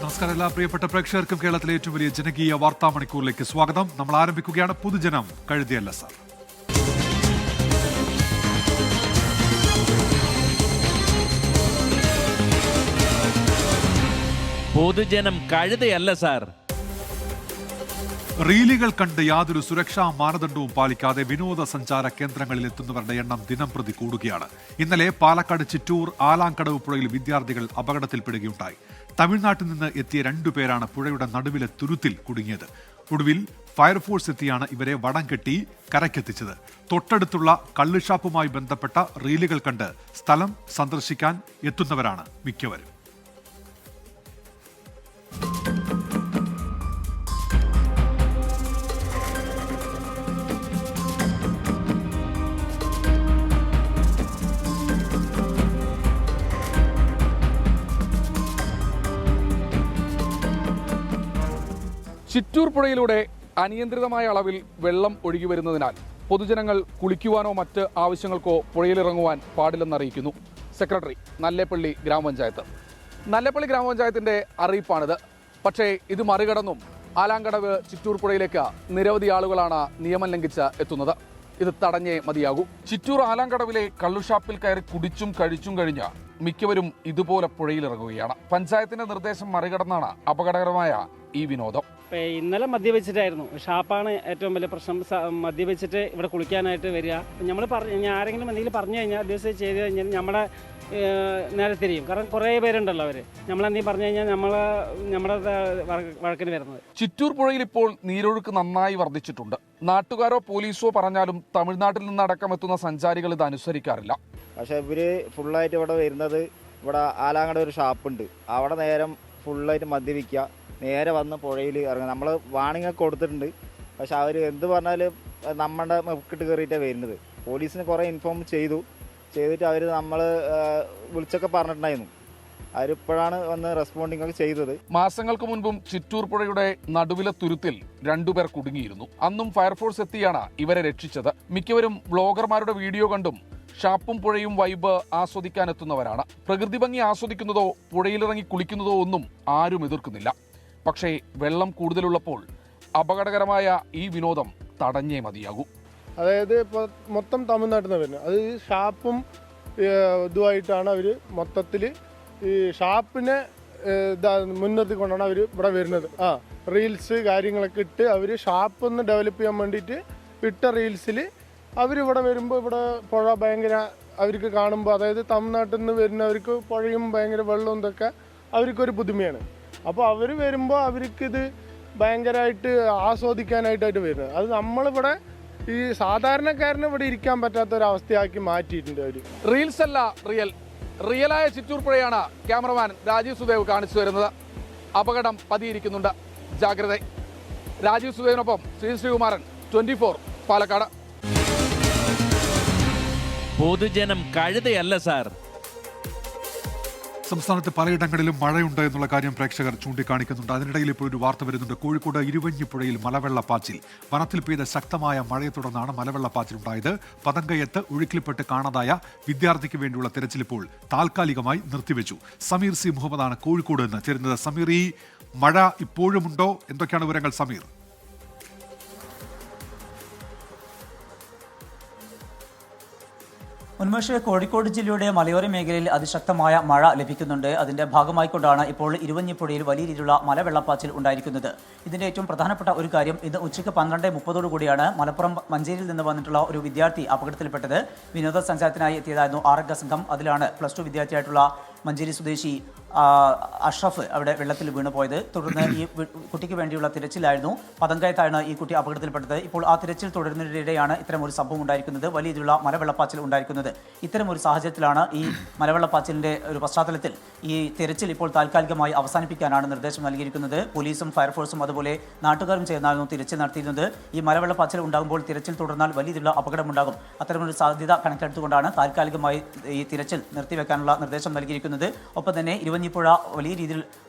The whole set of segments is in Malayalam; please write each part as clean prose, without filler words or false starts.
നമസ്കാരം എല്ലാ പ്രിയപ്പെട്ട പ്രേക്ഷകർക്കും കേരളത്തിലെ ഏറ്റവും വലിയ ജനകീയ വാർത്താ മണിക്കൂറിലേക്ക് സ്വാഗതം. നമ്മൾ ആരംഭിക്കുകയാണ് പൊതുജനം കഴുതിയല്ല സാർ. പൊതുജനം കഴുതയല്ല സാർ. റീലുകൾ കണ്ട് യാതൊരു സുരക്ഷാ മാനദണ്ഡവും പാലിക്കാതെ വിനോദസഞ്ചാര കേന്ദ്രങ്ങളിൽ എത്തുന്നവരുടെ എണ്ണം ദിനംപ്രതി കൂടുകയാണ്. ഇന്നലെ പാലക്കാട് ചിറ്റൂർ ആലാങ്കടവ് പുഴയിൽ വിദ്യാർത്ഥികൾ അപകടത്തിൽപ്പെടുകയുണ്ടായി. തമിഴ്നാട്ടിൽ നിന്ന് എത്തിയ 2 പേരാണ് പുഴയുടെ നടുവിലെ തുരുത്തിൽ കുടുങ്ങിയത്. ഒടുവിൽ ഫയർഫോഴ്സ് എത്തിയാണ് ഇവരെ വടം കെട്ടി കരക്കെത്തിച്ചത്. തൊട്ടടുത്തുള്ള കള്ളുഷാപ്പുമായി ബന്ധപ്പെട്ട റീലുകൾ കണ്ട് സ്ഥലം സന്ദർശിക്കാൻ എത്തുന്നവരാണ് മിക്കവരും. ചിറ്റൂർ പുഴയിലൂടെ അനിയന്ത്രിതമായ അളവിൽ വെള്ളം ഒഴുകി വരുന്നതിനാൽ പൊതുജനങ്ങൾ കുളിക്കുവാനോ മറ്റ് ആവശ്യങ്ങൾക്കോ പുഴയിലിറങ്ങുവാൻ പാടില്ലെന്നറിയിക്കുന്നു സെക്രട്ടറി നല്ലേപ്പള്ളി ഗ്രാമപഞ്ചായത്ത്. നല്ലേപ്പള്ളി ഗ്രാമപഞ്ചായത്തിൻ്റെ അറിയിപ്പാണിത്. പക്ഷേ ഇത് മറികടന്നും ആലാങ്കടവ് ചിറ്റൂർ പുഴയിലേക്ക് നിരവധി ആളുകളാണ് നിയമം ലംഘിച്ച് എത്തുന്നത്. ഇത് തടഞ്ഞേ മതിയാകൂ. ചിറ്റൂർ ആലാങ്കടവിലെ കള്ളുഷാപ്പിൽ കയറി കുടിച്ചും കഴിച്ചും കഴിഞ്ഞ് മിക്കവരും ഇതുപോലെ പുഴയിലിറങ്ങുകയാണ്. പഞ്ചായത്തിന്റെ നിർദ്ദേശം മറികടന്നാണ് അപകടകരമായ ഈ വിനോദം. ഇന്നലെ മദ്യപിച്ചിട്ടായിരുന്നു. ഷാപ്പാണ് ഏറ്റവും വലിയ പ്രശ്നം. മദ്യപിച്ചിട്ട് ഇവിടെ കുളിക്കാനായിട്ട് വരിക. നമ്മൾ ആരെങ്കിലും എന്തെങ്കിലും പറഞ്ഞു കഴിഞ്ഞാൽ ദിവസം ചെയ്ത് കഴിഞ്ഞാൽ നമ്മളെ നേരെ തിരിയും. കാരണം കുറേ പേരുണ്ടല്ലോ അവർ. നമ്മളെന്തെങ്കിലും പറഞ്ഞു കഴിഞ്ഞാൽ നമ്മുടെ വഴക്കിന് വരുന്നത്. ചിറ്റൂർ പുഴയിൽ ഇപ്പോൾ നീരൊഴുക്ക് നന്നായി വർദ്ധിച്ചിട്ടുണ്ട്. നാട്ടുകാരോ പോലീസോ പറഞ്ഞാലും തമിഴ്നാട്ടിൽ നിന്നടക്കം എത്തുന്ന സഞ്ചാരികൾ ഇത് അനുസരിക്കാറില്ല. പക്ഷേ ഇവര് ഫുള്ളായിട്ട് ഇവിടെ വരുന്നത്, ഇവിടെ ആലാങ്കട ഒരു ഷാപ്പുണ്ട്, അവിടെ നേരം ഫുള്ളായിട്ട് മദ്യപിക്കുക, നേരെ വന്ന് പുഴയിൽ ഇറങ്ങുക. നമ്മൾ വാണിംഗ് ഒക്കെ കൊടുത്തിട്ടുണ്ട്. പക്ഷെ അവർ എന്ത് പറഞ്ഞാലും നമ്മുടെ മെക്കിട്ട് കയറിയിട്ടാണ് വരുന്നത്. പോലീസിന് കുറേ ഇൻഫോം ചെയ്തിട്ട് അവർ നമ്മൾ വിളിച്ചൊക്കെ പറഞ്ഞിട്ടുണ്ടായിരുന്നു. അവരിപ്പോഴാണ് വന്ന് റെസ്പോണ്ടിങ് ഒക്കെ ചെയ്തത്. മാസങ്ങൾക്ക് മുൻപും ചിറ്റൂർ പുഴയുടെ നടുവിലെ തുരുത്തിൽ 2 പേർ കുടുങ്ങിയിരുന്നു. അന്നും ഫയർഫോഴ്സ് എത്തിയാണ് ഇവരെ രക്ഷിച്ചത്. മിക്കവരും ബ്ലോഗർമാരുടെ വീഡിയോ കണ്ടും ഷാപ്പും പുഴയും വൈബ് ആസ്വദിക്കാനെത്തുന്നവരാണ്. പ്രകൃതി ഭംഗി ആസ്വദിക്കുന്നതോ പുഴയിലിറങ്ങി കുളിക്കുന്നതോ ഒന്നും ആരും എതിർക്കുന്നില്ല. പക്ഷേ വെള്ളം കൂടുതലുള്ളപ്പോൾ അപകടകരമായ ഈ വിനോദം തടഞ്ഞേ മതിയാകൂ. അതായത് ഇപ്പോൾ മൊത്തം തമിഴ്നാട്ടിൽ നിന്ന് വരുന്നത്, അത് ഷാപ്പും ഇതുമായിട്ടാണ് അവർ മൊത്തത്തിൽ ഈ ഷാപ്പിനെ മുൻനിർത്തിക്കൊണ്ടാണ് അവർ ഇവിടെ വരുന്നത്. റീൽസ് കാര്യങ്ങളൊക്കെ ഇട്ട് അവർ ഷാപ്പ് ഒന്ന് ഡെവലപ്പ് ചെയ്യാൻ വേണ്ടിയിട്ട് ഇട്ട റീൽസിൽ അവരിവിടെ വരുമ്പോൾ ഇവിടെ പുഴ ഭയങ്കര അവർക്ക് കാണുമ്പോൾ, അതായത് തമിഴ്നാട്ടിൽ നിന്ന് വരുന്നവർക്ക് പുഴയും ഭയങ്കര വെള്ളവും ഇതൊക്കെ അവർക്കൊരു പുതുമയാണ്. അപ്പോൾ അവർ വരുമ്പോൾ അവർക്കിത് ഭയങ്കരമായിട്ട് ആസ്വദിക്കാനായിട്ടായിട്ട് വരുന്നത്. അത് നമ്മളിവിടെ ഈ സാധാരണക്കാരന് ഇവിടെ ഇരിക്കാൻ പറ്റാത്ത ഒരു അവസ്ഥയാക്കി മാറ്റിയിട്ടുണ്ട് അവർ. റീൽസ് അല്ല റിയലായ ചിറ്റൂർ പുഴയാണ് ക്യാമറമാൻ രാജീവ് സുദേവ് കാണിച്ചു വരുന്നത്. അപകടം പതിയിരിക്കുന്നുണ്ട്, ജാഗ്രത. രാജീവ് സുദേവിനൊപ്പം ശ്രീകുമാരൻ, 24 പാലക്കാട്. പൊതുജനം കഴുതയല്ല സാർ. സംസ്ഥാനത്ത് പലയിടങ്ങളിലും മഴയുണ്ട് എന്നുള്ള കാര്യം പ്രേക്ഷകർ ചൂണ്ടിക്കാണിക്കുന്നുണ്ട്. അതിനിടയിൽ ഇപ്പോൾ ഒരു വാർത്ത വരുന്നുണ്ട്. കോഴിക്കോട് ഇരുവഞ്ഞിപ്പുഴയിൽ മലവെള്ളപ്പാച്ചിൽ. വനത്തിൽ പെയ്ത ശക്തമായ മഴയെ തുടർന്നാണ് മലവെള്ളപ്പാച്ചിലുണ്ടായത്. പതങ്കയത്ത് ഒഴുക്കിൽപ്പെട്ട് കാണാതായ വിദ്യാർത്ഥിക്ക് വേണ്ടിയുള്ള തെരച്ചിൽ ഇപ്പോൾ താൽക്കാലികമായി നിർത്തിവെച്ചു. സമീർ സി മുഹമ്മദാണ് കോഴിക്കോട് നിന്ന് ചേരുന്നത്. സമീർ, ഈ മഴ ഇപ്പോഴുമുണ്ടോ? എന്തൊക്കെയാണ് വിവരങ്ങൾ സമീർ? ഉന്മേഷ്, കോഴിക്കോട് ജില്ലയുടെ മലയോര മേഖലയിൽ അതിശക്തമായ മഴ ലഭിക്കുന്നുണ്ട്. അതിന്റെ ഭാഗമായിക്കൊണ്ടാണ് ഇപ്പോൾ ഇരുവഞ്ഞിപ്പുഴയിൽ വലിയ രീതിയിലുള്ള മലവെള്ളപ്പാച്ചിൽ ഉണ്ടായിരിക്കുന്നത്. ഇതിന്റെ ഏറ്റവും പ്രധാനപ്പെട്ട ഒരു കാര്യം, ഇന്ന് ഉച്ചയ്ക്ക് 12:30 കൂടിയാണ് മലപ്പുറം മഞ്ചേരിയിൽ നിന്ന് വന്നിട്ടുള്ള ഒരു വിദ്യാർത്ഥി അപകടത്തിൽപ്പെട്ടത്. വിനോദസഞ്ചാരത്തിനായി എത്തിയതായിരുന്നു 6 സംഘം. അതിലാണ് +2 വിദ്യാർത്ഥിയായിട്ടുള്ള മഞ്ചേരി സ്വദേശി അഷ്റഫ് അവിടെ വെള്ളത്തിൽ വീണുപോയത്. തുടർന്ന് ഈ കുട്ടിക്ക് വേണ്ടിയുള്ള തിരച്ചിലായിരുന്നു. പതങ്കയത്താണ് ഈ കുട്ടി അപകടത്തിൽപ്പെട്ടത്. ഇപ്പോൾ ആ തിരച്ചിൽ തുടരുന്നതിനിടെയാണ് ഇത്തരം ഒരു സംഭവം ഉണ്ടായിരിക്കുന്നത്, വലിയ രീതിയിലുള്ള മലവെള്ളപ്പാച്ചിൽ ഉണ്ടായിരിക്കുന്നത്. ഇത്തരം ഒരു സാഹചര്യത്തിലാണ് ഈ മലവെള്ളപ്പാച്ചിലിന്റെ ഒരു പശ്ചാത്തലത്തിൽ ഈ തിരച്ചിൽ ഇപ്പോൾ താൽക്കാലികമായി അവസാനിപ്പിക്കാനാണ് നിർദ്ദേശം നൽകിയിരിക്കുന്നത്. പോലീസും ഫയർഫോഴ്സും അതുപോലെ നാട്ടുകാരും ചേർന്നായിരുന്നു തിരച്ചിൽ നടത്തിയിരുന്നത്. ഈ മലവെള്ളപ്പാച്ചിൽ ഉണ്ടാകുമ്പോൾ തിരച്ചിൽ തുടർന്നാൽ വലിയ രീതിയിലുള്ള അപകടമുണ്ടാകും. അത്തരമൊരു സാധ്യത കണക്കിലെടുത്തുകൊണ്ടാണ് താൽക്കാലികമായി ഈ തിരച്ചിൽ നിർത്തിവെക്കാനുള്ള നിർദ്ദേശം നൽകിയിരിക്കുന്നത്. ഒപ്പം തന്നെ ഇരവഞ്ഞിപ്പുഴ വലിയ രീതിയിൽ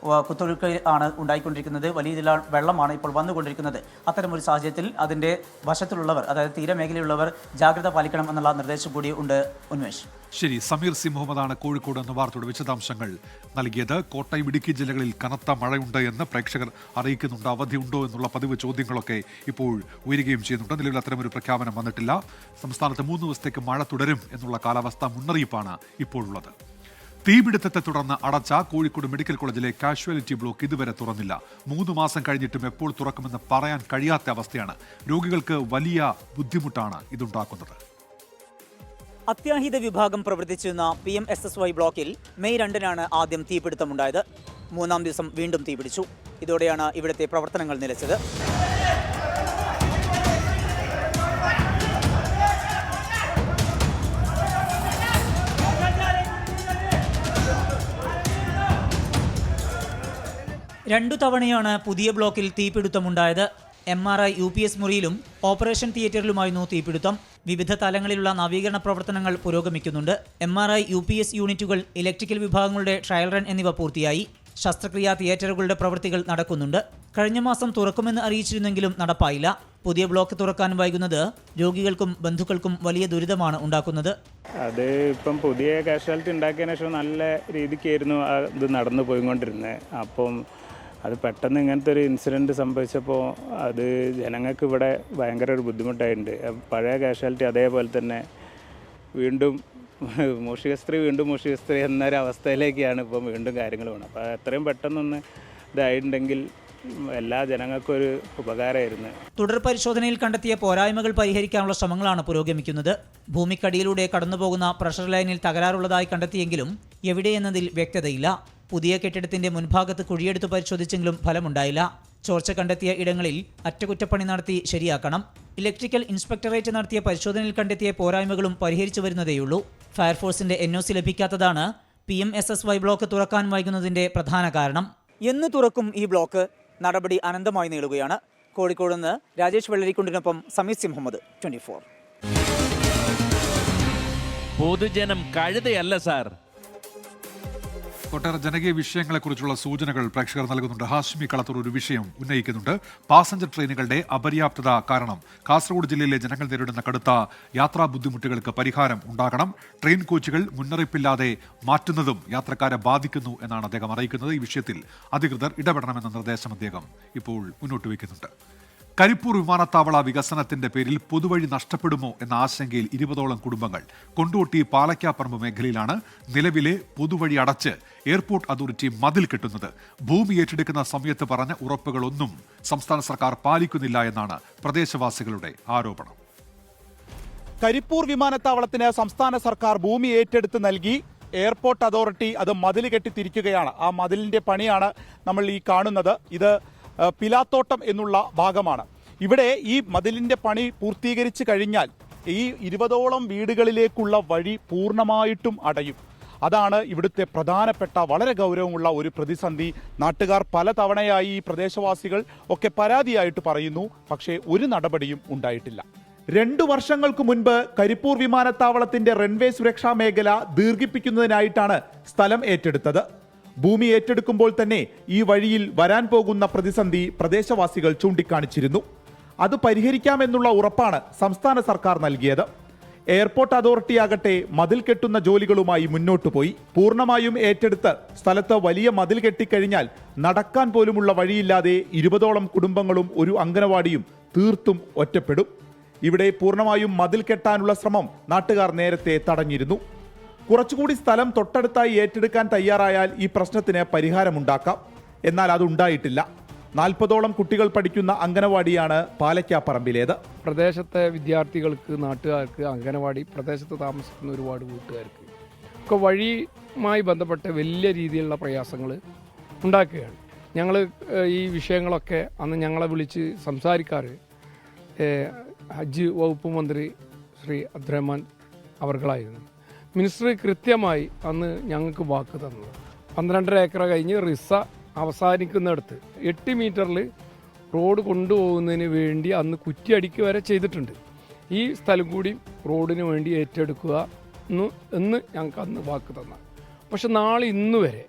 കുത്തൊഴുക്ക് ആണ് ഉണ്ടായിക്കൊണ്ടിരിക്കുന്നത്. വലിയ രീതിയിലുള്ള വെള്ളമാണ് ഇപ്പോൾ വന്നുകൊണ്ടിരിക്കുന്നത്. അത്തരമൊരു സാഹചര്യത്തിൽ അതിൻ്റെ വശത്തിലുള്ളവർ, അതായത് തീരമേഖലയിലുള്ളവർ ജാഗ്രത പാലിക്കണം എന്നുള്ള നിർദ്ദേശം കൂടി ഉണ്ട്. ഉന്മേഷ്. ശരി, സമീർ സി മുഹമ്മദാണ് കോഴിക്കോട് എന്ന വാർത്തയുടെ വിശദാംശങ്ങൾ നൽകിയത്. കോട്ടയം, ഇടുക്കി ജില്ലകളിൽ കനത്ത മഴയുണ്ട് എന്ന് പ്രേക്ഷകർ അറിയിക്കുന്നുണ്ട്. അവധിയുണ്ടോ എന്നുള്ള പതിവ് ചോദ്യങ്ങളൊക്കെ ഇപ്പോൾ ഉയരുകയും ചെയ്യുന്നുണ്ട്. നിലവിൽ അത്തരമൊരു പ്രഖ്യാപനം വന്നിട്ടില്ല. സംസ്ഥാനത്ത് 3 ദിവസത്തേക്ക് മഴ തുടരും എന്നുള്ള കാലാവസ്ഥാ മുന്നറിയിപ്പാണ് ഇപ്പോഴുള്ളത്. തീപിടുത്തത്തെ തുടർന്ന് അടച്ച കോഴിക്കോട് മെഡിക്കൽ കോളേജിലെ കാഷ്വാലിറ്റി ബ്ലോക്ക് ഇതുവരെ തുറന്നില്ല. 3 മാസം കഴിഞ്ഞിട്ടും എപ്പോൾ തുറക്കുമെന്ന് പറയാൻ കഴിയാത്ത അവസ്ഥയാണ്. രോഗികൾക്ക് വലിയ ബുദ്ധിമുട്ടാണ് ഇതുണ്ടാക്കുന്നത്. അത്യാഹിത വിഭാഗം പ്രവർത്തിച്ചിരുന്ന PMSSY ബ്ലോക്കിൽ മെയ് 2-നാണ് ആദ്യം തീപിടുത്തമുണ്ടായത്. 3-ാം ദിവസം വീണ്ടും തീപിടിച്ചു. ഇതോടെയാണ് ഇവിടുത്തെ പ്രവർത്തനങ്ങൾ നിലച്ചത്. രണ്ടു തവണയാണ് പുതിയ ബ്ലോക്കിൽ തീപിടുത്തമുണ്ടായത്. MRI UPS മുറിയിലും ഓപ്പറേഷൻ തിയേറ്ററിലുമായിരുന്നു തീപിടുത്തം. വിവിധ തലങ്ങളിലുള്ള നവീകരണ പ്രവർത്തനങ്ങൾ പുരോഗമിക്കുന്നുണ്ട്. MRI UPS യൂണിറ്റുകൾ, ഇലക്ട്രിക്കൽ വിഭാഗങ്ങളുടെ ട്രയൽ റൺ എന്നിവ പൂർത്തിയായി. ശസ്ത്രക്രിയാ തിയേറ്ററുകളുടെ പ്രവൃത്തികൾ നടക്കുന്നുണ്ട്. കഴിഞ്ഞ മാസം തുറക്കുമെന്ന് അറിയിച്ചിരുന്നെങ്കിലും നടപ്പായില്ല. പുതിയ ബ്ലോക്ക് തുറക്കാൻ വൈകുന്നത് രോഗികൾക്കും ബന്ധുക്കൾക്കും വലിയ ദുരിതമാണ് ഉണ്ടാക്കുന്നത്. അത് ഇപ്പം പുതിയ കാഷ്വാലിറ്റി ഉണ്ടാക്കിയതിനു ശേഷം നല്ല രീതിക്കായിരുന്നു ഇത് നടന്നു പോയിക്കൊണ്ടിരുന്നത്. അപ്പം അത് പെട്ടെന്ന് ഇങ്ങനത്തെ ഒരു ഇൻസിഡൻറ്റ് സംഭവിച്ചപ്പോൾ അത് ജനങ്ങൾക്ക് ഇവിടെ ഭയങ്കര ഒരു ബുദ്ധിമുട്ടായിട്ടുണ്ട്. പഴയ കാഷ്വാലിറ്റി അതേപോലെ തന്നെ വീണ്ടും മൂഷികസ്ത്രീ എന്നൊരു അവസ്ഥയിലേക്കാണ് ഇപ്പം വീണ്ടും കാര്യങ്ങൾ വേണം. അപ്പോൾ എത്രയും പെട്ടെന്നൊന്ന് ഇതായിട്ടുണ്ടെങ്കിൽ എല്ലാ ജനങ്ങൾക്കും ഒരു ഉപകാരമായിരുന്നു. തുടർ പരിശോധനയിൽ കണ്ടെത്തിയ പോരായ്മകൾ പരിഹരിക്കാനുള്ള ശ്രമങ്ങളാണ് പുരോഗമിക്കുന്നത്. ഭൂമിക്കടിയിലൂടെ കടന്നുപോകുന്ന പ്രഷർ ലൈനിൽ തകരാറുള്ളതായി കണ്ടെത്തിയെങ്കിലും എവിടെയെന്നതിൽ വ്യക്തതയില്ല. പുതിയ കെട്ടിടത്തിന്റെ മുൻഭാഗത്ത് കുഴിയെടുത്ത് പരിശോധിച്ചെങ്കിലും ഫലമുണ്ടായില്ല. ചോർച്ച കണ്ടെത്തിയ ഇടങ്ങളിൽ അറ്റകുറ്റപ്പണി നടത്തി ശരിയാക്കണം. ഇലക്ട്രിക്കൽ ഇൻസ്പെക്ടറേറ്റ് നടത്തിയ പരിശോധനയിൽ കണ്ടെത്തിയ പോരായ്മകളും പരിഹരിച്ചു വരുന്നതേയുള്ളൂ. ഫയർഫോഴ്സിന്റെ NOC ലഭിക്കാത്തതാണ് PMSSY ബ്ലോക്ക് തുറക്കാൻ വൈകുന്നതിന്റെ പ്രധാന കാരണം. എന്ന് തുറക്കും ഈ ബ്ലോക്ക്? നടപടി അനന്തമായി നീളുകയാണ്. കോഴിക്കോട് നിന്ന് രാജേഷ് വെള്ളരിക്കുണ്ടിനൊപ്പം സമീർ സി മുഹമ്മദ്, 24. പൊതുജനം കഴുതയല്ല സാർ. ഒട്ടേറെ ജനകീയ വിഷയങ്ങളെക്കുറിച്ചുള്ള സൂചനകൾ പ്രേക്ഷകർ നൽകുന്നുണ്ട്. ഹാഷ്മി കളത്തൂർ ഒരു വിഷയം ഉന്നയിക്കുന്നുണ്ട്. പാസഞ്ചർ ട്രെയിനുകളുടെ അപര്യാപ്തത കാരണം കാസർഗോഡ് ജില്ലയിലെ ജനങ്ങൾ നേരിടുന്ന കടുത്ത യാത്രാ ബുദ്ധിമുട്ടുകൾക്ക് പരിഹാരം ഉണ്ടാകണം. ട്രെയിൻ കോച്ചുകൾ മുന്നറിയിപ്പില്ലാതെ മാറ്റുന്നതും യാത്രക്കാരെ ബാധിക്കുന്നു എന്നാണ് അദ്ദേഹം അറിയിക്കുന്നത്. ഈ വിഷയത്തിൽ അധികൃതർ ഇടപെടണമെന്ന നിർദ്ദേശം അദ്ദേഹം ഇപ്പോൾ മുന്നോട്ട് വയ്ക്കുന്നുണ്ട്. കരിപ്പൂർ വിമാനത്താവള വികസനത്തിന്റെ പേരിൽ പൊതുവഴി നഷ്ടപ്പെടുമോ എന്ന ആശങ്കയിൽ 20ഓളം കുടുംബങ്ങൾ. കൊണ്ടോട്ടി പാലക്കാപ്പറമ്പ് മേഖലയിലാണ് നിലവിലെ പൊതുവഴി അടച്ച് എയർപോർട്ട് അതോറിറ്റി മതിൽ കെട്ടുന്നത്. ഭൂമി ഏറ്റെടുക്കുന്ന സമയത്ത് പറഞ്ഞ ഉറപ്പുകളൊന്നും സംസ്ഥാന സർക്കാർ പാലിക്കുന്നില്ല എന്നാണ് പ്രദേശവാസികളുടെ ആരോപണം. കരിപ്പൂർ വിമാനത്താവളത്തിന് സംസ്ഥാന സർക്കാർ ഭൂമി ഏറ്റെടുത്ത് നൽകി. എയർപോർട്ട് അതോറിറ്റി അത് മതിൽ കെട്ടിത്തിരിക്കുകയാണ്. ആ മതിലിന്റെ പണിയാണ് നമ്മൾ ഈ കാണുന്നത്. ഇത് പിലാത്തോട്ടം എന്നുള്ള ഭാഗമാണ്. ഇവിടെ ഈ മതിലിന്റെ പണി പൂർത്തീകരിച്ചു കഴിഞ്ഞാൽ ഈ 20ഓളം വീടുകളിലേക്കുള്ള വഴി പൂർണ്ണമായിട്ടും അടയും. അതാണ് ഇവിടുത്തെ പ്രധാനപ്പെട്ട വളരെ ഗൗരവമുള്ള ഒരു പ്രതിസന്ധി. നാട്ടുകാർ പല തവണയായി ഈ പ്രദേശവാസികൾ ഒക്കെ പരാതിയായിട്ട് പറയുന്നു. പക്ഷേ ഒരു നടപടിയും ഉണ്ടായിട്ടില്ല. 2 വർഷങ്ങൾക്ക് മുൻപ് കരിപ്പൂർ വിമാനത്താവളത്തിന്റെ റൺവേ സുരക്ഷാ മേഖല ദീർഘിപ്പിക്കുന്നതിനായിട്ടാണ് സ്ഥലം ഏറ്റെടുത്തത്. ഭൂമി ഏറ്റെടുക്കുമ്പോൾ തന്നെ ഈ വഴിയിൽ വരാൻ പോകുന്ന പ്രതിസന്ധി പ്രദേശവാസികൾ ചൂണ്ടിക്കാണിച്ചിരുന്നു. അത് പരിഹരിക്കാമെന്നുള്ള ഉറപ്പാണ് സംസ്ഥാന സർക്കാർ നൽകിയത്. എയർപോർട്ട് അതോറിറ്റിയാകട്ടെ മതിൽ കെട്ടുന്ന ജോലികളുമായി മുന്നോട്ടു പോയി. പൂർണ്ണമായും ഏറ്റെടുത്ത് സ്ഥലത്ത് വലിയ മതിൽ കെട്ടിക്കഴിഞ്ഞാൽ നടക്കാൻ പോലുമുള്ള വഴിയില്ലാതെ 20ഓളം കുടുംബങ്ങളും ഒരു അംഗനവാടിയും തീർത്തും ഒറ്റപ്പെടും. ഇവിടെ പൂർണ്ണമായും മതിൽ കെട്ടാനുള്ള ശ്രമം നാട്ടുകാർ നേരത്തെ തടഞ്ഞിരുന്നു. കുറച്ചുകൂടി സ്ഥലം തൊട്ടടുത്തായി ഏറ്റെടുക്കാൻ തയ്യാറായാൽ ഈ പ്രശ്നത്തിന് പരിഹാരമുണ്ടാക്കാം. എന്നാൽ അതുണ്ടായിട്ടില്ല. 40ഓളം കുട്ടികൾ പഠിക്കുന്ന അംഗനവാടിയാണ് പാലക്കാപ്പറമ്പിലേത്. പ്രദേശത്തെ വിദ്യാർത്ഥികൾക്ക്, നാട്ടുകാർക്ക്, അംഗനവാടി പ്രദേശത്ത് താമസിക്കുന്ന ഒരുപാട് വീട്ടുകാർക്ക് ഒക്കെ വഴിയുമായി ബന്ധപ്പെട്ട് വലിയ രീതിയിലുള്ള പ്രയാസങ്ങൾ ഉണ്ടാക്കുകയാണ്. ഞങ്ങൾ ഈ വിഷയങ്ങളൊക്കെ അന്ന് ഞങ്ങളെ വിളിച്ച് സംസാരിക്കാറ് ഹജ്ജ് വകുപ്പ് മന്ത്രി ശ്രീ അബ്ദുറഹ്മാൻ അവർകളായിരുന്നു. മിനിസ്റ്റർ കൃത്യമായി അന്ന് ഞങ്ങൾക്ക് വാക്ക് തന്നത് 12.5 ഏക്കർ കഴിഞ്ഞ് റിസ അവസാനിക്കുന്നിടത്ത് 8 മീറ്ററിൽ റോഡ് കൊണ്ടുപോകുന്നതിന് വേണ്ടി അന്ന് കുറ്റിയടിക്കുക വരെ ചെയ്തിട്ടുണ്ട്. ഈ സ്ഥലം കൂടി റോഡിന് വേണ്ടി ഏറ്റെടുക്കുക എന്ന് ഞങ്ങൾക്ക് അന്ന് വാക്ക് തന്ന. പക്ഷെ നാളെ ഇന്ന് വരെ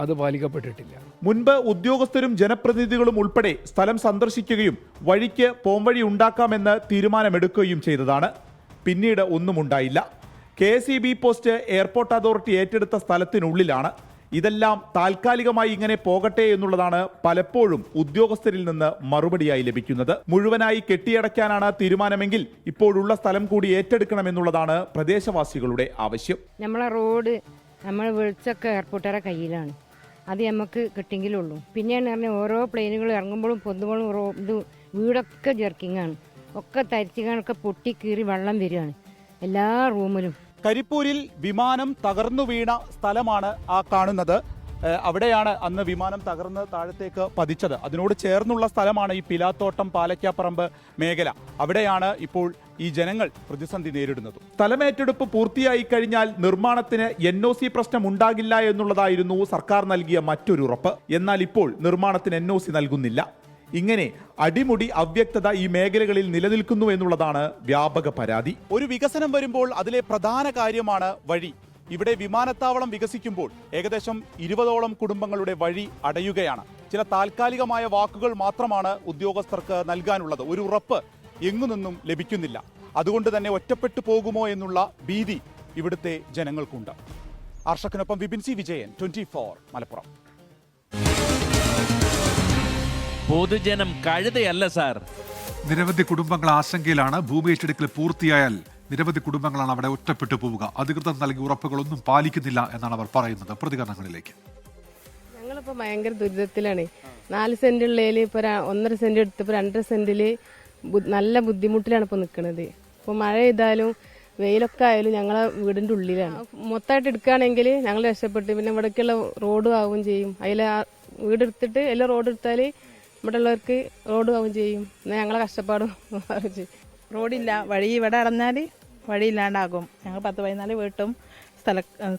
അത് പാലിക്കപ്പെട്ടിട്ടില്ല. മുൻപ് ഉദ്യോഗസ്ഥരും ജനപ്രതിനിധികളും ഉൾപ്പെടെ സ്ഥലം സന്ദർശിക്കുകയും വഴിക്ക് പോംവഴി ഉണ്ടാക്കാമെന്ന് തീരുമാനമെടുക്കുകയും ചെയ്തതാണ്. പിന്നീട് ഒന്നും ഉണ്ടായില്ല. KSEB പോസ്റ്റ് എയർപോർട്ട് അതോറിറ്റി ഏറ്റെടുത്ത സ്ഥലത്തിനുള്ളിലാണ്. ഇതെല്ലാം താൽക്കാലികമായി ഇങ്ങനെ പോകട്ടെ എന്നുള്ളതാണ് പലപ്പോഴും ഉദ്യോഗസ്ഥരിൽ നിന്ന് മറുപടിയായി ലഭിക്കുന്നത്. മുഴുവനായി കെട്ടിയടയ്ക്കാനാണ് തീരുമാനമെങ്കിൽ ഇപ്പോഴുള്ള സ്ഥലം കൂടി ഏറ്റെടുക്കണമെന്നുള്ളതാണ് പ്രദേശവാസികളുടെ ആവശ്യം. നമ്മളെ റോഡ് നമ്മൾ വിളിച്ചൊക്കെ എയർപോർട്ടുകാരെ കയ്യിലാണ്. അത് നമുക്ക് കിട്ടിയെങ്കിലുള്ളൂ. പിന്നെയാണ് പറഞ്ഞാൽ ഓരോ പ്ലെയിനുകൾ ഇറങ്ങുമ്പോഴും പൊന്തുമ്പോഴും ഇത് വീടൊക്കെ ജെർക്കിങ്ങാണ്. ഒക്കെ തരിച്ചുകാണൊക്കെ പൊട്ടി കീറി വെള്ളം വരികയാണ് എല്ലാ റൂമിലും. കരിപ്പൂരിൽ വിമാനം തകർന്നു വീണ സ്ഥലമാണ് ആ കാണുന്നത്. അവിടെയാണ് അന്ന് വിമാനം തകർന്ന് താഴത്തേക്ക് പതിച്ചത്. അതിനോട് ചേർന്നുള്ള സ്ഥലമാണ് ഈ പിലാത്തോട്ടം പാലക്കാപ്പറമ്പ് മേഖല. അവിടെയാണ് ഇപ്പോൾ ഈ ജനങ്ങൾ പ്രതിസന്ധി നേരിടുന്നത്. സ്ഥലമേറ്റെടുപ്പ് പൂർത്തിയായി കഴിഞ്ഞാൽ നിർമ്മാണത്തിന് NOC പ്രശ്നം ഉണ്ടാകില്ല എന്നുള്ളതായിരുന്നു സർക്കാർ നൽകിയ മറ്റൊരു ഉറപ്പ്. എന്നാൽ ഇപ്പോൾ നിർമ്മാണത്തിന് NOC നൽകുന്നില്ല. ഇങ്ങനെ അടിമുടി അവ്യക്തത ഈ മേഖലകളിൽ നിലനിൽക്കുന്നു എന്നുള്ളതാണ് വ്യാപക പരാതി. ഒരു വികസനം വരുമ്പോൾ അതിലെ പ്രധാന കാര്യമാണ് വഴി. ഇവിടെ വിമാനത്താവളം വികസിക്കുമ്പോൾ ഏകദേശം 20ഓളം കുടുംബങ്ങളുടെ വഴി അടയുകയാണ്. ചില താൽക്കാലികമായ വാക്കുകൾ മാത്രമാണ് ഉദ്യോഗസ്ഥർക്ക് നൽകാനുള്ളത്. ഒരു ഉറപ്പ് എങ്ങു നിന്നും ലഭിക്കുന്നില്ല. അതുകൊണ്ട് തന്നെ ഒറ്റപ്പെട്ടു പോകുമോ എന്നുള്ള ഭീതി ഇവിടുത്തെ ജനങ്ങൾക്കുണ്ട്. ആർഷക്കിനൊപ്പം വിപിൻ സി വിജയൻ, 24 മലപ്പുറം. പൊതുജനം കഴുതയല്ല സാർ. നിരവധി കുടുംബങ്ങൾ ആശങ്കയിലാണ്. ഭൂമി ഏറ്റെടുക്കൽ പൂർത്തിയായാൽ നിരവധി കുടുംബങ്ങളാണ് അവിടെ ഒറ്റപ്പെട്ടു പോവുക. അധികൃതർ നൽകിയ ഉറപ്പുകളൊന്നും പാലിക്കുന്നില്ല എന്നാണ് അവർ പറയുന്നത്. പ്രതികരണങ്ങളിലേക്ക്. ഞങ്ങളിപ്പോൾ ഭയങ്കര ദുരിതത്തിലാണ്. 4 സെന്റ് ഉള്ളതിൽ ഇപ്പോൾ 1.5 സെന്റ് എടുത്തപ്പോൾ 2.5 സെന്റിൽ നല്ല ബുദ്ധിമുട്ടിലാണ് ഇപ്പോൾ നിൽക്കുന്നത്. ഇപ്പോൾ മഴ ചെയ്താലും വെയിലൊക്കെ ആയാലും ഞങ്ങളെ വീടിൻ്റെ ഉള്ളിലാണ്. മൊത്തമായിട്ട് എടുക്കുകയാണെങ്കിൽ ഞങ്ങൾ രക്ഷപ്പെട്ട് പിന്നെ ഇവിടേക്കുള്ള റോഡും ആവുകയും ചെയ്യും. അതിൽ വീടെടുത്തിട്ട് എല്ലാം റോഡ് എടുത്താൽ ഇവിടെ ഉള്ളവർക്ക് റോഡ് ആവുകയും ചെയ്യും. എന്നാൽ ഞങ്ങളെ കഷ്ടപ്പാടും റോഡില്ല, വഴി ഇവിടെ ഇറങ്ങാൽ വഴിയില്ലാണ്ടാകും. ഞങ്ങൾ 10-14 വീട്ടും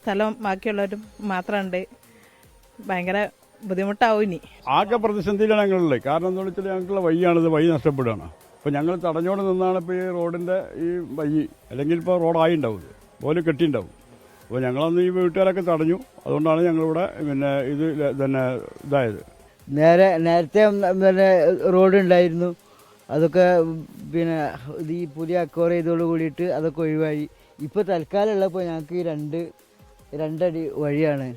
സ്ഥലം ബാക്കിയുള്ളവരും മാത്രമുണ്ട്. ഭയങ്കര ബുദ്ധിമുട്ടാവും. ഇനി ആകെ പ്രതിസന്ധിയിലാണ് ഞങ്ങളുള്ളത്. കാരണം എന്താ വെച്ചാൽ ഞങ്ങൾക്കുള്ള വഴിയാണിത്. വഴി നഷ്ടപ്പെടുകയാണ്. അപ്പോൾ ഞങ്ങൾ തടഞ്ഞോട് നിന്നാണ് ഇപ്പോൾ ഈ റോഡിൻ്റെ ഈ വഴി, അല്ലെങ്കിൽ ഇപ്പോൾ റോഡായി ഉണ്ടാവും, പോലെ കെട്ടിയിട്ടുണ്ടാവും. അപ്പോൾ ഞങ്ങളന്ന് ഈ വീട്ടുകാരൊക്കെ തടഞ്ഞു. അതുകൊണ്ടാണ് ഞങ്ങളിവിടെ പിന്നെ ഇത് തന്നെ ഇതായത്. നേരത്തെ പിന്നെ റോഡ് ഉണ്ടായിരുന്നു. അതൊക്കെ പിന്നെ ഈ പുതിയ അക്വയർ ചെയ്തോട് കൂടിയിട്ട് അതൊക്കെ ഒഴിവായി. ഇപ്പോൾ തൽക്കാലമുള്ളപ്പോൾ ഞങ്ങൾക്ക് ഈ രണ്ടടി വഴിയാണ്.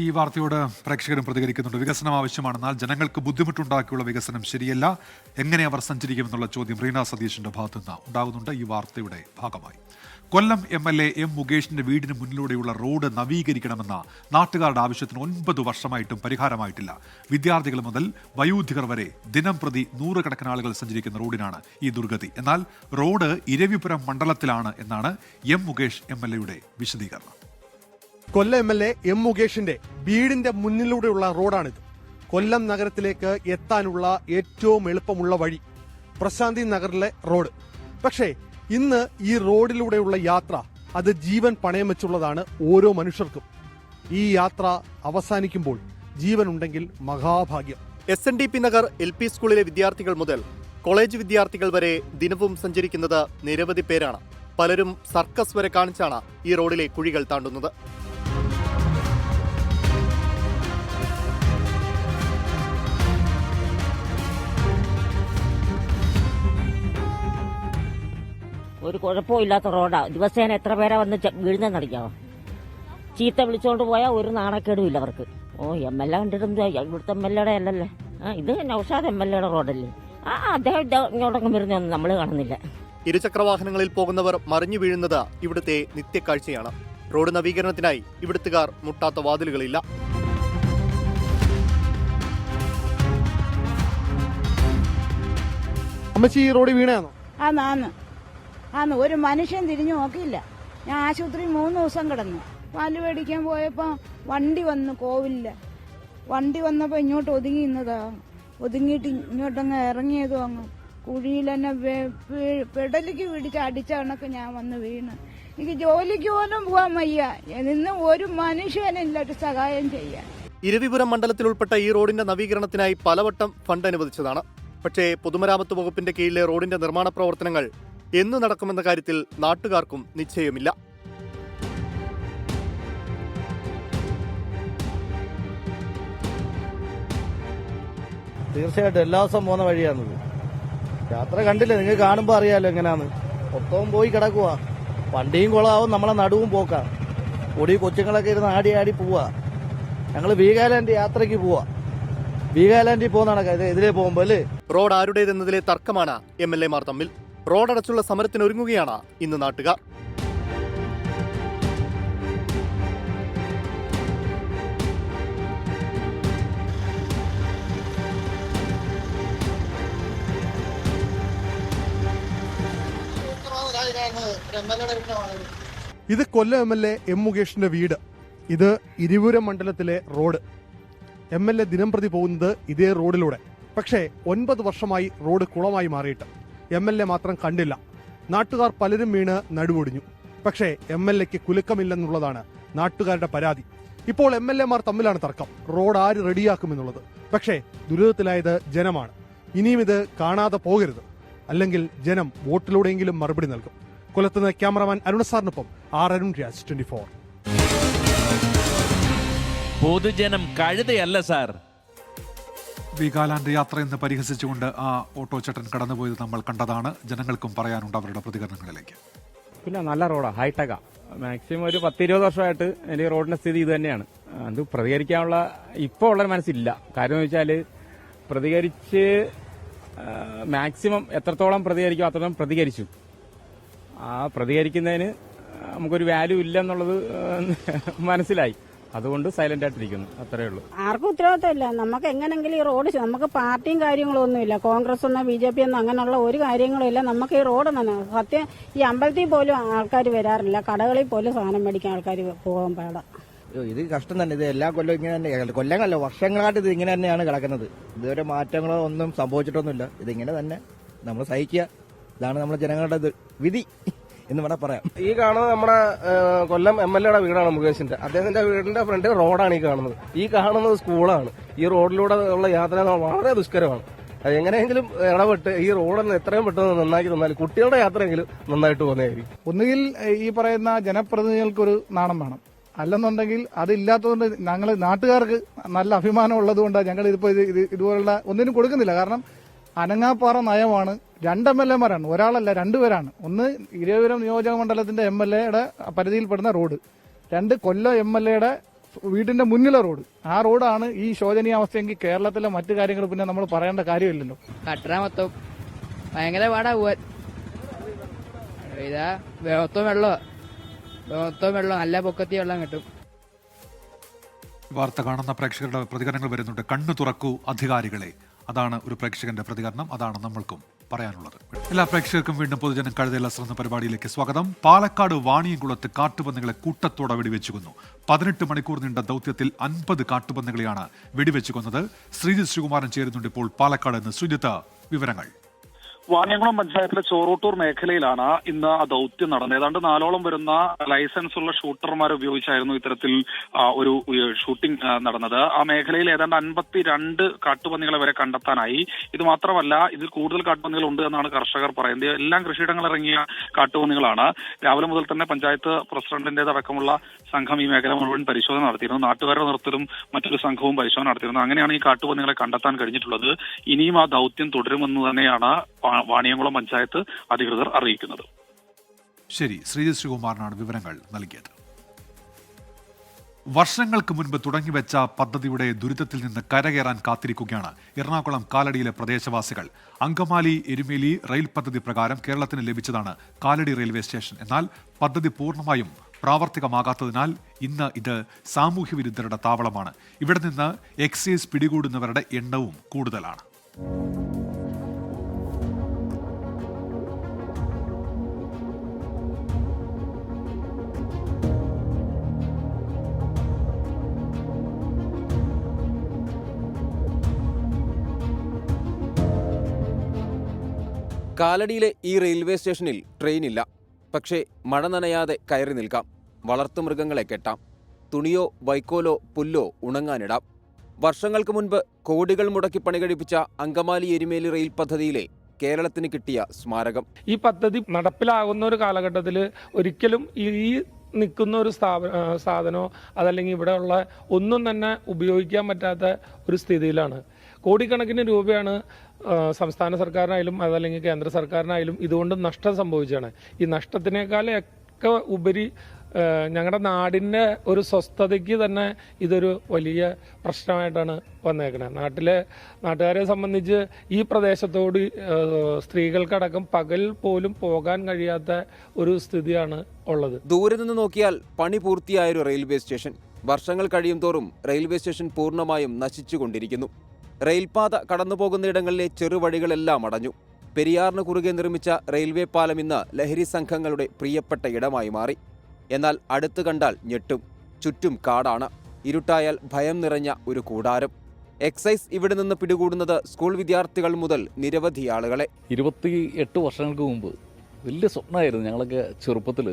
ഈ വാർത്തയോട് പ്രേക്ഷകരും പ്രതികരിക്കുന്നുണ്ട്. വികസനം ആവശ്യമാണെന്നാൽ ജനങ്ങൾക്ക് ബുദ്ധിമുട്ടുണ്ടാക്കിയുള്ള വികസനം ശരിയല്ല. എങ്ങനെ അവർ സഞ്ചരിക്കുമെന്നുള്ള ചോദ്യം റീന സതീഷിന്റെ ഭാഗത്തുനിന്ന് ഉണ്ടാകുന്നുണ്ട്. ഈ വാർത്തയുടെ ഭാഗമായി കൊല്ലം MLA M മുകേഷിന്റെ വീടിന് മുന്നിലൂടെയുള്ള റോഡ് നവീകരിക്കണമെന്ന നാട്ടുകാരുടെ ആവശ്യത്തിന് 9 വർഷമായിട്ടും പരിഹാരമായിട്ടില്ല. വിദ്യാർത്ഥികൾ മുതൽ വയോധികർ വരെ ദിനം പ്രതി 100 കണക്കിന് ആളുകൾ സഞ്ചരിക്കുന്ന റോഡിനാണ് ഈ ദുർഗതി. എന്നാൽ റോഡ് ഇരവിപുരം മണ്ഡലത്തിലാണ് എന്നാണ് M മുകേഷ് MLAയുടെ വിശദീകരണം. കൊല്ലം MLA M മുകേഷിന്റെ വീടിന്റെ മുന്നിലൂടെയുള്ള റോഡാണിത്. കൊല്ലം നഗരത്തിലേക്ക് എത്താനുള്ള ഏറ്റവും എളുപ്പമുള്ള വഴി പ്രശാന്തി നഗറിലെ റോഡ്. പക്ഷേ ഇന്ന് ഈ റോഡിലൂടെയുള്ള യാത്ര അത് ജീവൻ പണയം വെച്ചുള്ളതാണ് ഓരോ മനുഷ്യർക്കും. ഈ യാത്ര അവസാനിക്കുമ്പോൾ ജീവൻ ഉണ്ടെങ്കിൽ മഹാഭാഗ്യം. SNDP നഗർ LP സ്കൂളിലെ വിദ്യാർത്ഥികൾ മുതൽ കോളേജ് വിദ്യാർത്ഥികൾ വരെ ദിനവും സഞ്ചരിക്കുന്നത് നിരവധി പേരാണ്. പലരും സർക്കസ് വരെ കാണിച്ചാണ് ഈ റോഡിലെ കുഴികൾ താണ്ടുന്നത്. ഒരു കുഴപ്പമില്ലാത്ത റോഡാ. ദിവസേന എത്ര പേരാ വന്ന് വീഴുന്നറിയാമോ? ചീത്ത വിളിച്ചോണ്ട് പോയാൽ ഒരു നാണക്കേടും ഇല്ല അവർക്ക്. MLA കണ്ടിട്ടെന്താ, ഇവിടുത്തെ MLAയുടെ അല്ലല്ലേ. ഇത് നൗഷാദ് MLAയുടെ റോഡല്ലേ. അദ്ദേഹം ഇങ്ങോട്ടൊക്കെ വരുന്നൊന്നും നമ്മൾ കാണുന്നില്ല. ഇരുചക്രവാഹനങ്ങളിൽ പോകുന്നവർ മറിഞ്ഞു വീഴുന്നത് ഇവിടുത്തെ നിത്യക്കാഴ്ചയാണ്. റോഡ് നവീകരണത്തിനായി ഇവിടുത്തുകാർ മുട്ടാത്ത വാതിലുകളില്ല. അമ്മച്ചി ഈ റോഡ് വീണയാണോ? ആന്ന് ഒരു മനുഷ്യൻ തിരിഞ്ഞു നോക്കിയില്ല. ഞാൻ ആശുപത്രി 3 ദിവസം കിടന്നു. പാല് മേടിക്കാൻ പോയപ്പോൾ വണ്ടി വന്നു കോവിലില്ല. വണ്ടി വന്നപ്പോൾ ഇങ്ങോട്ട് ഒതുങ്ങി നിന്നതാ. ഒതുങ്ങിയിട്ട് ഇങ്ങോട്ടങ്ങ് ഇറങ്ങിയതും അങ്ങ് കുഴിയിൽ തന്നെ പെടലിക്ക് പിടിച്ച് അടിച്ച കണക്ക് ഞാൻ വന്ന് വീണ്. എനിക്ക് ജോലിക്ക് പോലും പോകാൻ വയ്യ. നിന്ന് ഒരു മനുഷ്യനില്ല ഒരു സഹായം ചെയ്യാൻ. ഇരവിപുരം മണ്ഡലത്തിൽ ഉൾപ്പെട്ട ഈ റോഡിന്റെ നവീകരണത്തിനായി പലവട്ടം ഫണ്ട് അനുവദിച്ചതാണ്. പക്ഷേ പൊതുമരാമത്ത് വകുപ്പിന്റെ കീഴിലെ റോഡിന്റെ നിർമ്മാണ പ്രവർത്തനങ്ങൾ എന്നു നടക്കുമെന്ന കാര്യത്തിൽ നാട്ടുകാർക്കും നിശ്ചയമില്ല. തീർച്ചയായിട്ടും എല്ലാ ദിവസവും പോകുന്ന വഴിയാണിത്. യാത്ര കണ്ടില്ലേ, നിങ്ങൾ കാണുമ്പോൾ അറിയാമല്ലോ എങ്ങനെയാന്ന്. മൊത്തവും പോയി കിടക്കുക, വണ്ടിയും കുളമാവും, നമ്മളെ നടുവും പോക്കാ. പൊടി കൊച്ചുങ്ങളൊക്കെ ഇരുന്ന് ആടി ആടി പോവാ. ഞങ്ങൾ വീഗാലാൻഡ് യാത്രയ്ക്ക് പോവാ. വീഗാലാൻഡിൽ പോകുന്നതാണ് ഇതിലേ പോകുമ്പോൾ അല്ലേ. റോഡ് ആരുടേതെന്നതിലെ തർക്കമാണ് MLA മാർ തമ്മിൽ. റോഡടച്ചുള്ള സമരത്തിനൊരുങ്ങുകയാണ് ഇന്ന് നാട്ടുകാർ. ഇത് കൊല്ലം MLA M മുകേഷിന്റെ വീട്. ഇത് ഇരിവൂരം മണ്ഡലത്തിലെ റോഡ്. MLA ദിനംപ്രതി പോകുന്നത് ഇതേ റോഡിലൂടെ. പക്ഷേ 9 വർഷമായി റോഡ് കുളമായി മാറിയിട്ട് MLA മാത്രം കണ്ടില്ല. നാട്ടുകാർ പലരും വീണ് നടുവൊടിഞ്ഞു. പക്ഷേ MLAക്ക് കുലുക്കമില്ലെന്നുള്ളതാണ് നാട്ടുകാരുടെ പരാതി. ഇപ്പോൾ MLA മാർ തമ്മിലാണ് തർക്കം, റോഡ് ആര് റെഡിയാക്കുമെന്നുള്ളത്. പക്ഷേ ദുരിതത്തിലായത് ജനമാണ്. ഇനിയും ഇത് കാണാതെ പോകരുത്, അല്ലെങ്കിൽ ജനം വോട്ടിലൂടെയെങ്കിലും മറുപടി നൽകും. കൊല്ലത്തുനിന്ന് ക്യാമറമാൻ അരുൺ സാറിനൊപ്പം അരുൺ രാജ്, 24. പൊതുജനം കഴുതയല്ല സാർ. വീഗാലാൻഡ് യാത്ര എന്ന് പരിഹസിച്ചുകൊണ്ട് ആ ഓട്ടോ ചേട്ടൻ കടന്നുപോയത് നമ്മൾ കണ്ടതാണ്. ജനങ്ങൾക്കും പറയാനുണ്ട് അവരുടെ പ്രതികരണങ്ങളിലേക്ക്. പിന്നെ നല്ല റോഡാണ്, ഹൈടെക്കാ. മാക്സിമം ഒരു 10-20 വർഷമായിട്ട് എൻ്റെ റോഡിന്റെ സ്ഥിതി ഇത് തന്നെയാണ്. അത് പ്രതികരിക്കാനുള്ള ഇപ്പോൾ ഉള്ളൊരു മനസ്സില്ല. കാര്യം എന്ന് വെച്ചാൽ പ്രതികരിച്ച് മാക്സിമം എത്രത്തോളം പ്രതികരിക്കും അത്രത്തോളം പ്രതികരിച്ചു. ആ പ്രതികരിക്കുന്നതിന് നമുക്കൊരു വാല്യൂ ഇല്ല എന്നുള്ളത് മനസ്സിലായി. അതുകൊണ്ട് സൈലന്റ് ആയിട്ടിരിക്കുന്നു, അത്രേ ഉള്ളൂ. ആർക്കും ഉത്തരവാദിത്തമില്ല. നമുക്ക് എങ്ങനെങ്കിലും ഈ റോഡ്, നമുക്ക് പാർട്ടിയും കാര്യങ്ങളും ഒന്നുമില്ല, കോൺഗ്രസ് എന്നോ BJP എന്നോ അങ്ങനെയുള്ള ഒരു കാര്യങ്ങളും ഇല്ല. നമുക്ക് ഈ റോഡ് തന്നെ സത്യം. ഈ അമ്പലത്തിൽ പോലും ആൾക്കാർ വരാറില്ല, കടകളിൽ പോലും സാധനം മേടിക്കാൻ ആൾക്കാർ പോകാൻ പാടാ. ഇത് കഷ്ടം തന്നെ. ഇത് എല്ലാ കൊല്ലവും ഇങ്ങനെ തന്നെ, കൊല്ലങ്ങളല്ല വർഷങ്ങളായിട്ട് ഇത് ഇങ്ങനെ തന്നെയാണ് കിടക്കുന്നത്. ഇതുവരെ മാറ്റങ്ങളോ ഒന്നും സംഭവിച്ചിട്ടൊന്നുമില്ല. ഇതിങ്ങനെ തന്നെ നമ്മൾ സഹിക്കുക. ഇതാണ് നമ്മുടെ ജനങ്ങളുടെ വിധി എന്ന് വേണം പറയാം. ഈ കാണുന്നത് നമ്മുടെ കൊല്ലം MLAയുടെ വീടാണ്, മുകേഷിന്റെ. അദ്ദേഹത്തിന്റെ വീടിന്റെ ഫ്രണ്ട് റോഡാണ് ഈ കാണുന്നത്. ഈ കാണുന്നത് സ്കൂളാണ്. ഈ റോഡിലൂടെ ഉള്ള യാത്ര വളരെ ദുഷ്കരമാണ്. അത് എങ്ങനെയെങ്കിലും ഇടപെട്ട് ഈ റോഡൊന്ന് എത്രയും പെട്ടെന്ന് നന്നാക്കി തന്നാൽ കുട്ടികളുടെ യാത്രയെങ്കിലും നന്നായിട്ട് പോകുന്നതായിരിക്കും. ഒന്നുകിൽ ഈ പറയുന്ന ജനപ്രതിനിധികൾക്കൊരു നാണം വേണം, അല്ലെന്നുണ്ടെങ്കിൽ അതില്ലാത്തതുകൊണ്ട് ഞങ്ങൾ നാട്ടുകാർക്ക് നല്ല അഭിമാനം ഉള്ളത് കൊണ്ടാണ് ഞങ്ങൾ ഇതുപോലുള്ള ഒന്നിനും കൊടുക്കുന്നില്ല. കാരണം അനങ്ങാപ്പാറ നയമാണ്. 2 MLAമാരാണ്, ഒരാളല്ല 2 പേരാണ്. ഒന്ന് ഇരവിപുരം നിയോജക മണ്ഡലത്തിന്റെ MLAയുടെ പരിധിയിൽപ്പെടുന്ന റോഡ്, 2 കൊല്ലം MLAയുടെ വീടിന്റെ മുന്നിലെ റോഡ്. ആ റോഡാണ് ഈ ശോചനീയാവസ്ഥയെങ്കിൽ കേരളത്തിലെ മറ്റു കാര്യങ്ങൾ പിന്നെ നമ്മൾ പറയേണ്ട കാര്യമില്ലല്ലോ. കട്ടറ മൊത്തം ഭയങ്കര പാടാ പോവാൻ. ഇതാ മൊത്തം വെള്ളം നല്ല പൊക്കത്തി വെള്ളം കിട്ടും. വാർത്ത കാണുന്ന പ്രേക്ഷകരുടെ പ്രതികരണങ്ങൾ വരുന്നുണ്ട്. കണ്ണു തുറക്കൂ അധികാരികളെ, അതാണ് ഒരു പ്രേക്ഷകന്റെ പ്രതികരണം. അതാണ് നമ്മൾക്കും പറയാനുള്ളത്. എല്ലാ പ്രേക്ഷകർക്കും വീണ്ടും പൊതുജനം കഴുതയല്ല ശ്രദ്ധ പരിപാടിയിലേക്ക് സ്വാഗതം. പാലക്കാട് വാണിയംകുളത്ത് കാട്ടുപന്നികളെ കൂട്ടത്തോടെ വെടിവെച്ചു കൊന്നു. 18 മണിക്കൂർ നീണ്ട ദൗത്യത്തിൽ 50 കാട്ടുപന്നികളെയാണ് വെടിവെച്ചു കൊന്നത്. ശ്രീജിത്ത് ശ്രീകുമാരൻ ചേരുന്നുണ്ട് ഇപ്പോൾ പാലക്കാട് നിന്ന്. ശ്രീജിത്ത്, വിവരങ്ങൾ. വാണിയംകുളം പഞ്ചായത്തിലെ ചോറോട്ടൂർ മേഖലയിലാണ് ഇന്ന് ആ ദൗത്യം നടന്നത്. ഏതാണ്ട് 4ഓളം വരുന്ന ലൈസൻസ് ഉള്ള ഷൂട്ടർമാരെ ഉപയോഗിച്ചായിരുന്നു ഇത്തരത്തിൽ ഒരു ഷൂട്ടിംഗ് നടന്നത്. ആ മേഖലയിൽ ഏതാണ്ട് 52 കാട്ടുപന്നികളെ വരെ കണ്ടെത്താനായി. ഇത് മാത്രമല്ല, ഇതിൽ കൂടുതൽ കാട്ടുപന്നികൾ ഉണ്ട് എന്നാണ് കർഷകർ പറയുന്നത്. എല്ലാം കൃഷിയിടങ്ങൾ ഇറങ്ങിയ കാട്ടുപന്നികളാണ്. രാവിലെ മുതൽ തന്നെ പഞ്ചായത്ത് പ്രസിഡന്റിന്റേതടക്കമുള്ള സംഘം ഈ മേഖല മുഴുവൻ പരിശോധന നടത്തിയിരുന്നു. നാട്ടുകാരുടെ നേതൃത്വത്തിലും മറ്റൊരു സംഘവും പരിശോധന നടത്തിയിരുന്നു. അങ്ങനെയാണ് ഈ കാട്ടുപന്നികളെ കണ്ടെത്താൻ കഴിഞ്ഞിട്ടുള്ളത്. ഇനിയും ആ ദൗത്യം തുടരുമെന്ന് തന്നെയാണ് വാണിയംകുളം പഞ്ചായത്ത് അധികൃതർ അറിയിക്കുന്നത്. ശരി, ശ്രീജിത്ത് ശ്രീകുമാറിനാണ് വിവരങ്ങൾ നൽകിയത്. വർഷങ്ങൾക്ക് മുൻപ് തുടങ്ങിവെച്ച പദ്ധതിയുടെ ദുരിതത്തിൽ നിന്ന് കരകയറാൻ കാത്തിരിക്കുകയാണ് എറണാകുളം കാലടിയിലെ പ്രദേശവാസികൾ. അങ്കമാലി എരുമേലി റെയിൽ പദ്ധതി പ്രകാരം കേരളത്തിന് ലഭിച്ചതാണ് കാലടി റെയിൽവേ സ്റ്റേഷൻ. എന്നാൽ പദ്ധതി പൂർണ്ണമായും പ്രാവർത്തികമാകാത്തതിനാൽ ഇന്ന് ഇത് സാമൂഹ്യ വിരുദ്ധരുടെ താവളമാണ്. ഇവിടെ നിന്ന് എക്സൈസ് പിടികൂടുന്നവരുടെ എണ്ണവും കൂടുതലാണ്. കാലടിയിലെ ഈ റെയിൽവേ സ്റ്റേഷനിൽ ട്രെയിനില്ല. പക്ഷേ മഴ നനയാതെ കയറി നിൽക്കാം. വളർത്തുമൃഗങ്ങളെ കെട്ടാം. തുണിയോ വൈക്കോലോ പുല്ലോ ഉണങ്ങാനിടാം. വർഷങ്ങൾക്ക് മുൻപ് കോടികൾ മുടക്കി പണികഴിപ്പിച്ച അങ്കമാലി എരുമേലി റെയിൽ പദ്ധതിയിലെ കേരളത്തിന് കിട്ടിയ സ്മാരകം. ഈ പദ്ധതി നടപ്പിലാകുന്ന ഒരു കാലഘട്ടത്തിൽ ഒരിക്കലും ഈ നിൽക്കുന്ന ഒരു സാധനമോ അതല്ലെങ്കിൽ ഇവിടെ ഉള്ള ഒന്നും തന്നെ ഉപയോഗിക്കാൻ പറ്റാത്ത ഒരു സ്ഥിതിയിലാണ്. കോടിക്കണക്കിന് രൂപയാണ് സംസ്ഥാന സർക്കാരിനായാലും അതല്ലെങ്കിൽ കേന്ദ്ര സർക്കാരിനായാലും ഇതുകൊണ്ട് നഷ്ടം സംഭവിച്ചാണ്. ഈ നഷ്ടത്തിനേക്കാളൊക്കെ ഉപരി ഞങ്ങളുടെ നാടിൻ്റെ ഒരു സ്വസ്ഥതയ്ക്ക് തന്നെ ഇതൊരു വലിയ പ്രശ്നമായിട്ടാണ് വന്നേക്കുന്നത്. നാട്ടുകാരെ സംബന്ധിച്ച് ഈ പ്രദേശത്തോട് സ്ത്രീകൾക്കടക്കം പകൽ പോലും പോകാൻ കഴിയാത്ത ഒരു സ്ഥിതിയാണ് ഉള്ളത്. ദൂരെ നിന്ന് നോക്കിയാൽ പണി പൂർത്തിയായൊരു റെയിൽവേ സ്റ്റേഷൻ. വർഷങ്ങൾ കഴിയും തോറും റെയിൽവേ സ്റ്റേഷൻ പൂർണ്ണമായും നശിച്ചുകൊണ്ടിരിക്കുന്നു. റെയിൽപാത കടന്നുപോകുന്നയിടങ്ങളിലെ ചെറുവഴികളെല്ലാം അടഞ്ഞു. പെരിയാറിന് കുറുകെ നിർമ്മിച്ച റെയിൽവേ പാലം ഇന്ന് ലഹരി സംഘങ്ങളുടെ പ്രിയപ്പെട്ട ഇടമായി മാറി. എന്നാൽ അടുത്ത് കണ്ടാൽ ഞെട്ടും. ചുറ്റും കാടാണ്. ഇരുട്ടായാൽ ഭയം നിറഞ്ഞ ഒരു കൂടാരം. എക്സൈസ് ഇവിടെ നിന്ന് പിടികൂടുന്നത് സ്കൂൾ വിദ്യാർത്ഥികൾ മുതൽ നിരവധി ആളുകളെ. 28 വർഷങ്ങൾക്ക് മുമ്പ് വലിയ സ്വപ്നമായിരുന്നു. ഞങ്ങളൊക്കെ ചെറുപ്പത്തിൽ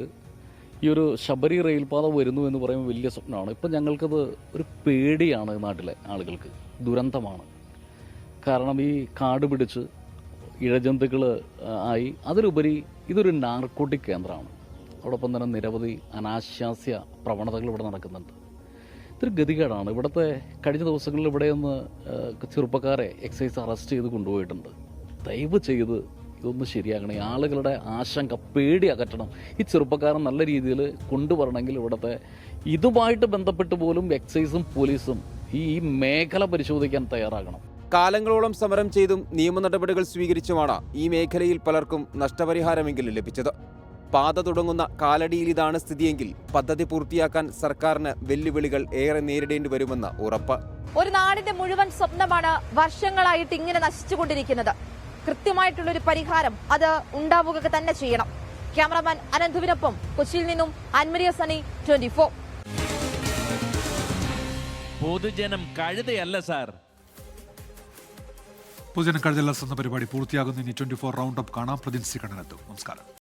ഈ ഒരു ശബരി റെയിൽപാത വരുന്നു എന്ന് പറയുമ്പോൾ വലിയ സ്വപ്നമാണ്. ഇപ്പം ഞങ്ങൾക്കത് ഒരു പേടിയാണ്. നാട്ടിലെ ആളുകൾക്ക് ദുരന്തമാണ്. കാരണം ഈ കാട് പിടിച്ച് ഇഴജന്തുക്കൾ ആയി, അതിലുപരി ഇതൊരു നാർക്കോട്ടിക് കേന്ദ്രമാണ്. അതോടൊപ്പം തന്നെ നിരവധി അനാശാസ്യ പ്രവണതകൾ ഇവിടെ നടക്കുന്നുണ്ട്. ഇതൊരു ഗതികേടാണ്. ഇവിടുത്തെ കഴിഞ്ഞ ദിവസങ്ങളിൽ ഇവിടെയൊന്ന് ചെറുപ്പക്കാരെ എക്സൈസ് അറസ്റ്റ് ചെയ്ത് കൊണ്ടുപോയിട്ടുണ്ട്. ദയവ് ചെയ്ത് ഇതൊന്ന് ശരിയാക്കണം. ഈ ആളുകളുടെ ആശങ്ക, പേടി അകറ്റണം. ഈ ചെറുപ്പക്കാരൻ നല്ല രീതിയിൽ കൊണ്ടുവരണമെങ്കിൽ ഇവിടുത്തെ ഇതുമായിട്ട് ബന്ധപ്പെട്ട് പോലും എക്സൈസും പോലീസും ഈ മേഖല പരിശോധിക്കാൻ തയ്യാറാകണം. കാലങ്ങളോളം സമരം ചെയ്തും നിയമ നടപടികൾ സ്വീകരിച്ചുമാണ് ഈ മേഖലയിൽ പലർക്കും നഷ്ടപരിഹാരമെങ്കിലും ലഭിച്ചത്. പാത തുടങ്ങുന്ന കാലടിയിൽ ഇതാണ് സ്ഥിതിയെങ്കിൽ പദ്ധതി പൂർത്തിയാക്കാൻ സർക്കാരിന് വെല്ലുവിളികൾ ഏറെ നേരിടേണ്ടി വരുമെന്ന് ഉറപ്പ്. ഒരു നാടിന്റെ മുഴുവൻ സ്വപ്നമാണ് വർഷങ്ങളായിട്ട് ഇങ്ങനെ നശിച്ചുകൊണ്ടിരിക്കുന്നത്. കൃത്യമായിട്ടുള്ളൊരു പരിഹാരം അത് ഉണ്ടാവുക തന്നെ ചെയ്യണം. ക്യാമറമാൻ അനന്തുവിനൊപ്പം കൊച്ചിയിൽ നിന്നും അൻമരിയ സണി, 24. പൊതുജനം കഴുതയല്ല സാർ. പൊതുജനം കഴുതല്ല എന്ന പരിപാടി പൂർത്തിയാകുന്ന ഇനി 24 റൗണ്ട് അപ്പ് കാണാം. പ്രതിനിധി കണ്ണനെത്തും. നമസ്കാരം.